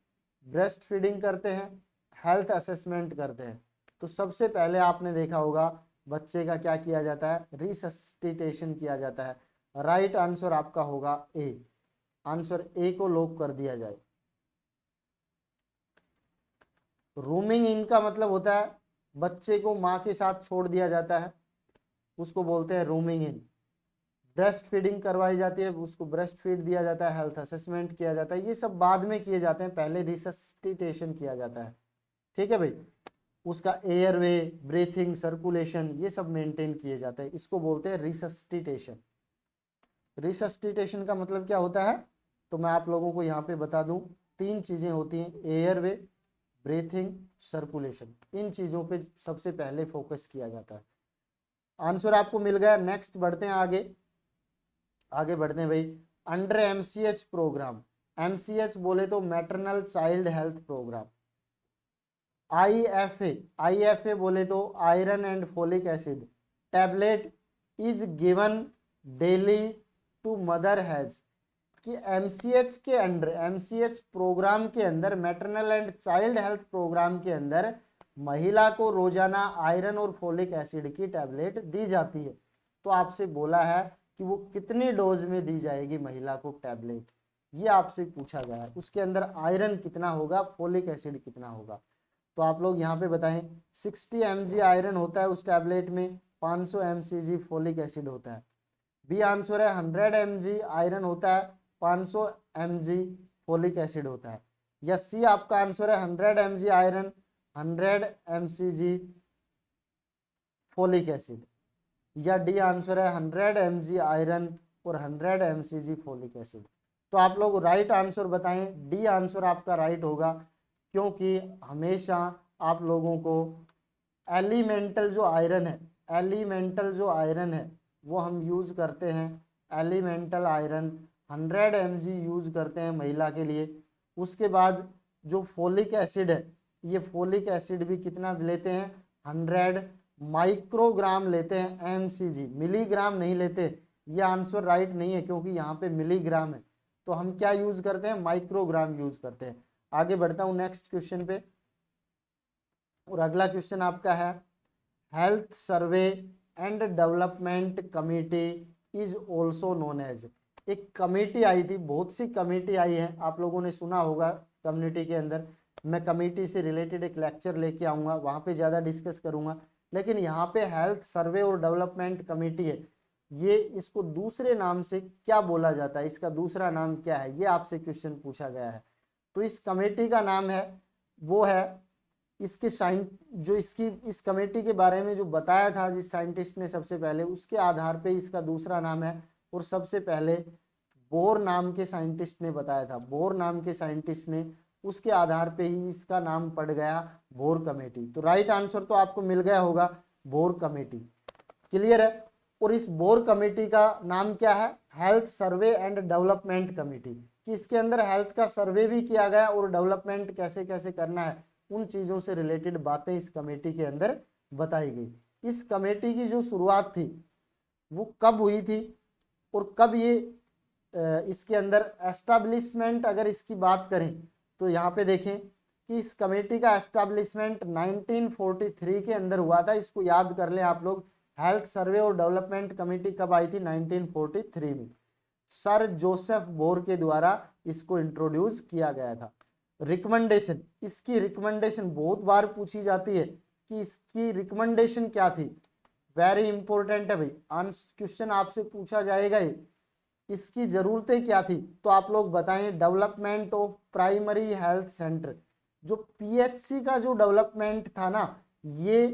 ब्रेस्ट फीडिंग करते हैं, हेल्थ असेसमेंट करते हैं। तो सबसे पहले आपने देखा होगा बच्चे का क्या किया जाता है, रिससिटेशन किया जाता है। राइट आंसर आपका होगा ए, आंसर ए को लॉक कर दिया जाए। रूमिंग इनका मतलब होता है बच्चे को माँ के साथ छोड़ दिया जाता है, उसको बोलते हैं रूमिंग इन। ब्रेस्ट फीडिंग करवाई जाती है, उसको ब्रेस्ट फीड दिया जाता है, हेल्थ असेसमेंट किया जाता है। ये सब बाद में किए जाते हैं, पहले रिससिटेशन किया जाता है। ठीक है भाई, उसका एयरवे, ब्रीथिंग, सर्कुलेशन ये सब मेंटेन किए जाते हैं, इसको बोलते हैं रिससिटेशन। रिससिटेशन का मतलब क्या होता है, तो मैं आप लोगों को यहाँ पे बता दूं, 3 चीजें होती हैं, एयरवे, ब्रीथिंग, सर्कुलेशन, इन चीजों पे सबसे पहले फोकस किया जाता है। आंसर आपको मिल गया। नेक्स्ट बढ़ते हैं आगे बढ़ते हैं भाई। अंडर एमसीएच प्रोग्राम, एमसीएच बोले तो maternal child health program. IFA बोले तो iron and folic acid tablet is given daily to mothers, कि एमसीएच के अंडर, एमसीएच प्रोग्राम के अंदर, maternal and child health program के अंदर महिला को रोजाना आयरन और फोलिक एसिड की टैबलेट दी जाती है। तो आपसे बोला है कि वो कितनी डोज में दी जाएगी महिला को टैबलेट, ये आपसे पूछा गया है। उसके अंदर आयरन कितना होगा, फोलिक एसिड कितना होगा, तो आप लोग यहाँ पे बताएं। 60 mg आयरन होता है उस टैबलेट में, 500 mcg फोलिक एसिड होता है। बी आंसर है 100 mg आयरन होता है, 500 mg फोलिक एसिड होता है। या सी आपका आंसर है 100 mg iron, 100 mcg folic acid. या डी आंसर है 100 mg आयरन और 100 mcg फोलिक एसिड। तो आप लोग राइट आंसर बताएं। डी आंसर आपका राइट होगा, क्योंकि हमेशा आप लोगों को एलिमेंटल जो आयरन है, एलिमेंटल जो आयरन है वो हम यूज करते हैं। एलिमेंटल आयरन 100 mg यूज करते हैं महिला के लिए। उसके बाद जो फोलिक एसिड है, ये फोलिक एसिड भी कितना लेते हैं, 100 माइक्रोग्राम लेते हैं mcg, मिलीग्राम नहीं लेते। ये आंसर राइट नहीं है, क्योंकि यहाँ पे मिलीग्राम है, तो हम क्या यूज करते हैं, माइक्रोग्राम यूज करते हैं। आगे बढ़ता हूं नेक्स्ट क्वेश्चन पे, और अगला क्वेश्चन आपका है health survey and development committee is also known as. एक कमेटी आई थी, बहुत सी कमेटी आई है, आप लोगों ने सुना होगा कम्युनिटी के अंदर। मैं कमेटी से रिलेटेड एक लेक्चर लेके आऊंगा, वहां पे ज्यादा डिस्कस करूंगा। लेकिन यहाँ पे हेल्थ सर्वे और डेवलपमेंट कमेटी है, ये इसको दूसरे नाम से क्या बोला जाता है, इसका दूसरा नाम क्या है, ये आपसे क्वेश्चन पूछा गया है। तो इस कमेटी का नाम है, वो है इसके जो इस कमेटी के बारे में जो बताया था जिस साइंटिस्ट ने सबसे पहले, उसके आधार पे इसका दूसरा नाम है। और सबसे पहले बोर नाम के साइंटिस्ट ने बताया था, बोर नाम के साइंटिस्ट ने, उसके आधार पे ही इसका नाम पड़ गया बोर कमेटी। तो राइट आंसर तो आपको मिल गया होगा, बोर कमेटी। क्लियर है। और इस बोर कमेटी का नाम क्या है, health survey and development committee, कि इसके अंदर हेल्थ का सर्वे भी किया गया और डेवलपमेंट कैसे कैसे करना है, उन चीजों से रिलेटेड बातें इस कमेटी के अंदर बताई गई। इस कमेटी की जो शुरुआत थी वो कब हुई थी, और कब ये इसके अंदर एस्टैब्लिशमेंट, अगर इसकी बात करें तो यहाँ पे देखें कि इस कमेटी का एस्टैब्लिशमेंट 1943 के अंदर हुआ था। इसको याद कर लें आप लोग। हेल्थ सर्वे और डेवलपमेंट कमेटी कब आई थी, 1943 में। सर जोसेफ बोर के द्वारा इसको इंट्रोड्यूस किया गया था। रिकमेंडेशन, इसकी रिकमेंडेशन बहुत बार पूछी जाती है कि इसकी रिकमेंडेशन क्या थी, वेरी इंपॉर्टेंट है भाई, क्वेश्चन आपसे पूछा जाएगा ही। इसकी जरूरतें क्या थी, तो आप लोग बताएं। Development of primary health centre, जो पीएचसी का जो डेवलपमेंट था ना, ये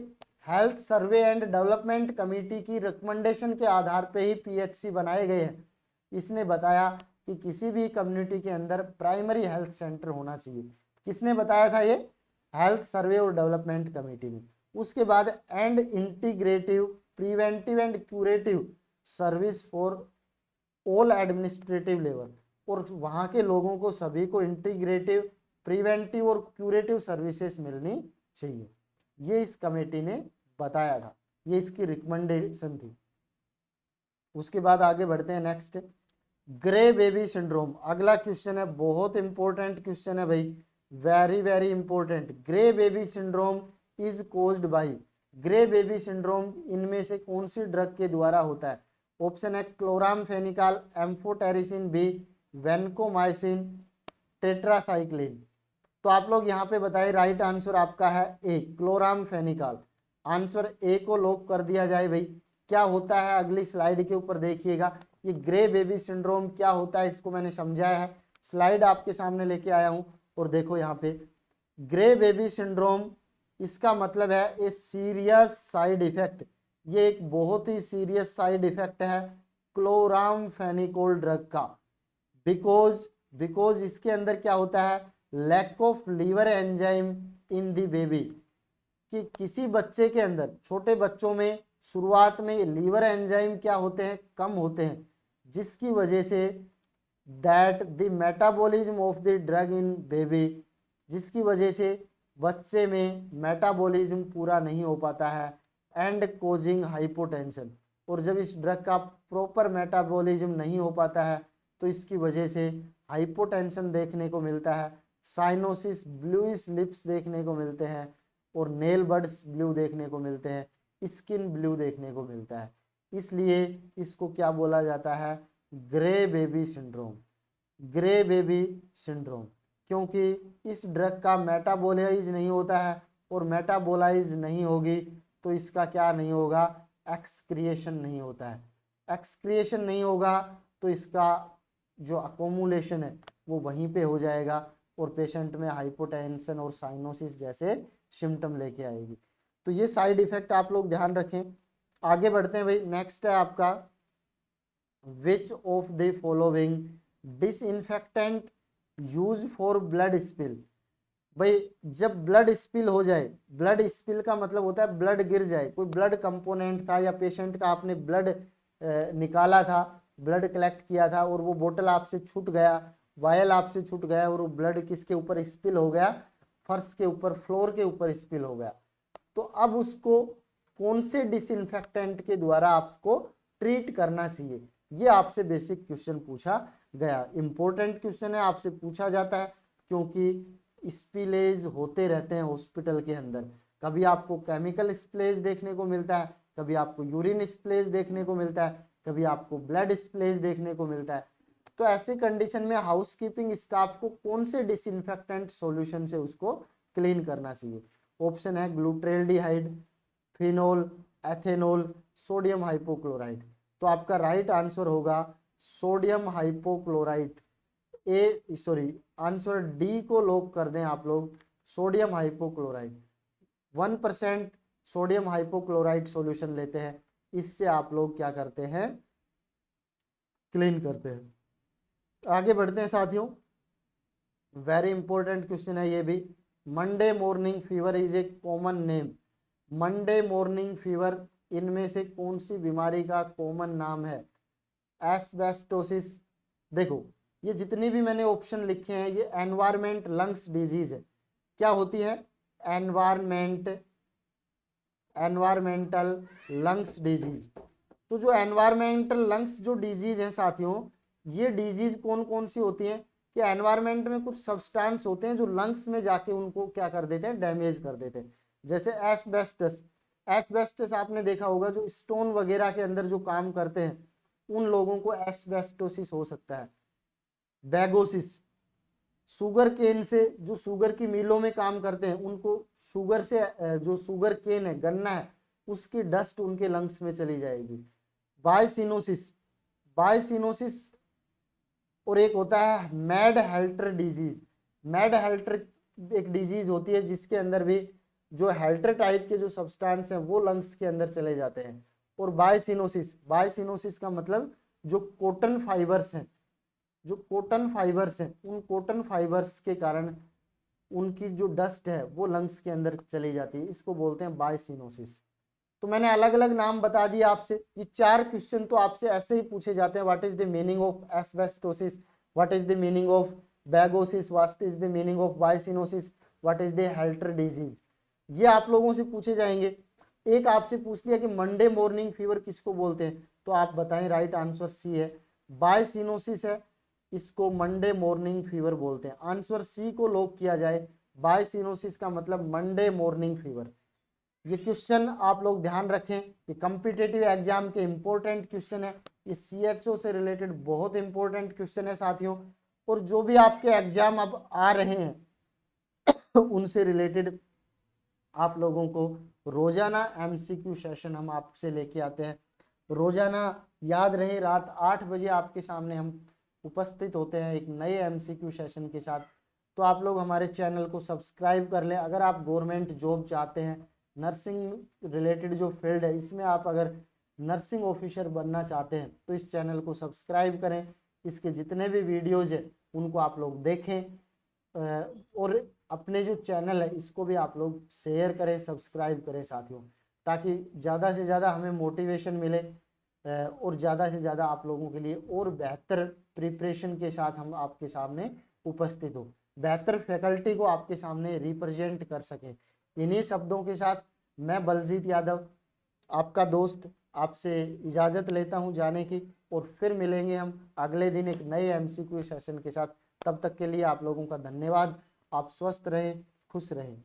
health survey and development committee की रिकमेंडेशन के आधार पे ही पीएचसी बनाए गए हैं। इसने बताया कि किसी भी कम्युनिटी के अंदर प्राइमरी हेल्थ सेंटर होना चाहिए। किसने बताया था ये, हेल्थ सर्वे और डेवलपमेंट कमेटी में। उसके बाद and integrative preventive and curative service for all administrative level, और वहां के लोगों को सभी को इंटीग्रेटिव, प्रिवेंटिव और क्यूरेटिव सर्विसेज मिलनी चाहिए, ये इस कमेटी ने बताया था, ये इसकी रिकमेंडेशन थी। उसके बाद आगे बढ़ते हैं नेक्स्ट, ग्रे बेबी सिंड्रोम। अगला क्वेश्चन है, बहुत इंपॉर्टेंट क्वेश्चन है भाई, very very important. Grey baby syndrome is caused by, grey baby syndrome इनमें से कौन सी ड्रग के द्वारा होता है। ऑप्शन है chloramphenicol, amphotericin B, vancomycin, tetracycline. तो आप लोग यहाँ पे बताइए, राइट आंसर आपका है ए, क्लोरामफेनिकॉल। आंसर ए को लॉक कर दिया जाए भाई। क्या होता है अगली स्लाइड के ऊपर देखिएगा, ये ग्रे बेबी सिंड्रोम क्या होता है, इसको मैंने समझाया है। स्लाइड आपके सामने लेके आया हूं, और देखो यहाँ पे ग्रे बेबी सिंड्रोम, इसका मतलब है ए सीरियस साइड इफेक्ट, ये एक बहुत ही सीरियस साइड इफेक्ट है क्लोरामफेनिकोल ड्रग का। बिकॉज इसके अंदर क्या होता है, lack of liver enzyme in the baby, कि किसी बच्चे के अंदर, छोटे बच्चों में शुरुआत में लीवर एंजाइम क्या होते हैं, कम होते हैं, जिसकी वजह say that the metabolism of the drug in baby, जिसकी वजह से बच्चे में मेटाबॉलिज्म पूरा नहीं हो पाता है, एंड कोजिंग हाइपोटेंशन, और जब इस ड्रग का प्रॉपर मेटाबॉलिज्म नहीं हो पाता है तो इसकी वजह से हाइपोटेंशन देखने को मिलता है, साइनोसिस, ब्लूइश लिप्स देखने को मिलते हैं, और नेल बड्स ब्लू देखने को मिलते हैं, स्किन ब्लू देखने को मिलता है। इसलिए इसको क्या बोला जाता है, grey baby syndrome, grey baby syndrome, क्योंकि इस ड्रग का मेटाबोलाइज नहीं होता है, और मेटाबोलाइज नहीं होगी तो इसका क्या नहीं होगा, एक्सक्रिएशन नहीं होता है, एक्सक्रिएशन नहीं होगा तो इसका जो अकोमुलेशन है वो वहीं पे हो जाएगा, और पेशेंट में हाइपोटेंशन और साइनोसिस जैसे सिम्टम लेके आएगी। तो ये साइड इफेक्ट आप लोग ध्यान रखें। आगे बढ़ते हैं भाई, नेक्स्ट है आपका, which of the following disinfectant use for blood spill. भाई जब ब्लड स्पिल हो जाए, ब्लड स्पिल का मतलब होता है ब्लड गिर जाए, कोई ब्लड कंपोनेंट था या पेशेंट का आपने ब्लड निकाला था, ब्लड कलेक्ट किया था और वो बोतल आपसे छूट गया, वायल आपसे छूट गया, और वो ब्लड किसके ऊपर स्पिल हो गया, फर्श के ऊपर, फ्लोर के ऊपर स्पिल हो गया, तो अब उसको कौन से डिसइंफेक्टेंट के द्वारा आपको ट्रीट करना चाहिए, ये आपसे बेसिक क्वेश्चन पूछा गया। इंपॉर्टेंट क्वेश्चन है, आपसे पूछा जाता है क्योंकि स्पिलेज होते रहते हैं हॉस्पिटल के अंदर, कभी आपको केमिकल स्प्लेज देखने को मिलता है, कभी आपको यूरिन स्प्लेज देखने को मिलता है, कभी आपको ब्लड स्प्लेज देखने को मिलता है। तो ऐसी कंडीशन में हाउसकीपिंग स्टाफ को कौन से डिसइंफेक्टेंट सॉल्यूशन से उसको क्लीन करना चाहिए। ऑप्शन है glutaraldehyde, phenol, ethanol, sodium hypochlorite. तो आपका राइट आंसर होगा सोडियम हाइपोक्लोराइड। आंसर डी को लॉक कर दें आप लोग, sodium hypochlorite. 1% sodium hypochlorite solution लेते हैं, इससे आप लोग क्या करते हैं, क्लीन करते हैं। आगे बढ़ते हैं साथियों, वेरी इंपॉर्टेंट क्वेश्चन है ये भी। Monday morning fever is a common name. Monday morning fever इनमें से कौन सी बीमारी का कॉमन नाम है। एस्बेस्टोसिस। देखो ये जितनी भी मैंने ऑप्शन लिखे हैं ये एनवायरमेंट लंग्स डिजीज है। क्या होती है, एनवायरमेंटल लंग्स डिजीज। तो जो एनवायरमेंटल लंग्स जो डिजीज है साथियों, ये डिजीज कौन कौन सी होती हैं कि एनवायरमेंट में कुछ सब्सटेंस होते हैं जो लंग्स में जाके उनको क्या कर देते हैं, डैमेज कर देते हैं। जैसे एस्बेस्टस। एस्बेस्टस आपने देखा होगा, जो स्टोन वगैरह के अंदर जो काम करते हैं उन लोगों को एस्बेस्टोसिस हो सकता है। बैगोसिस, शुगर केन से जो शुगर की मिलों में काम करते हैं उनको शुगर से जो शुगर केन है, गन्ना है, उसकी डस्ट उनके लंग्स में चली जाएगी। बायसिनोसिस, बायसिनोसिस। और एक होता है mad helter disease. Mad helter एक डिजीज होती है जिसके अंदर भी जो हेल्टर टाइप के जो सब्सटेंस हैं वो लंग्स के अंदर चले जाते हैं। और बायसिनोसिस, बायसिनोसिस का मतलब जो कॉटन फाइबर्स हैं, जो कॉटन फाइबर्स हैं, उन कॉटन फाइबर्स के कारण उनकी जो डस्ट है वो लंग्स के अंदर चली जाती है, इसको बोलते हैं बायसिनोसिस। तो मैंने अलग अलग नाम बता दिए आपसे। ये 4 क्वेश्चन तो आपसे ऐसे ही पूछे जाते हैं। What is the meaning of asbestosis, what is the meaning of bagassosis, what is the meaning of byssinosis, what is the hatter disease, ये आप लोगों से पूछे जाएंगे। एक आपसे पूछ लिया कि मंडे मॉर्निंग फीवर किसको बोलते हैं, तो आप बताएं। राइट आंसर सी है, बायसिनोसिस है, इसको मंडे मॉर्निंग फीवर बोलते हैं। आंसर सी को लॉक किया जाए, बायसिनोसिस का मतलब मंडे मॉर्निंग फीवर। ये क्वेश्चन आप लोग ध्यान रखें, ये कॉम्पिटिटिव एग्जाम के इंपॉर्टेंट क्वेश्चन है, ये सीएचओ से रिलेटेड बहुत इंपॉर्टेंट क्वेश्चन है साथियों। और जो भी आपके एग्जाम अब आ रहे हैं उनसे रिलेटेड आप लोगों को रोजाना एमसीक्यू सेशन हम आपसे लेके आते हैं। रोजाना याद रहे, रात 8 बजे आपके सामने हम उपस्थित होते हैं एक नए एमसीक्यू सेशन के साथ। तो आप लोग हमारे चैनल को सब्सक्राइब कर लें। अगर आप गवर्नमेंट जॉब चाहते हैं, नर्सिंग रिलेटेड जो फील्ड है इसमें आप अगर नर्सिंग ऑफिसर बनना चाहते हैं तो इस चैनल को सब्सक्राइब करें। इसके जितने भी वीडियोज हैं उनको आप लोग देखें। और अपने जो चैनल है इसको भी आप लोग शेयर करें, सब्सक्राइब करें साथियों, ताकि ज़्यादा से ज़्यादा हमें मोटिवेशन मिले और ज़्यादा से ज़्यादा आप लोगों के लिए और बेहतर प्रिपरेशन के साथ हम आपके सामने उपस्थित हो, बेहतर फैकल्टी को आपके सामने रिप्रेजेंट कर सके। इन्हीं शब्दों के साथ मैं बलजीत यादव आपका दोस्त आपसे इजाज़त लेता हूं जाने की, और फिर मिलेंगे हम अगले दिन एक नए एमसीक्यू सेशन के साथ। तब तक के लिए आप लोगों का धन्यवाद। आप स्वस्थ रहें, खुश रहें।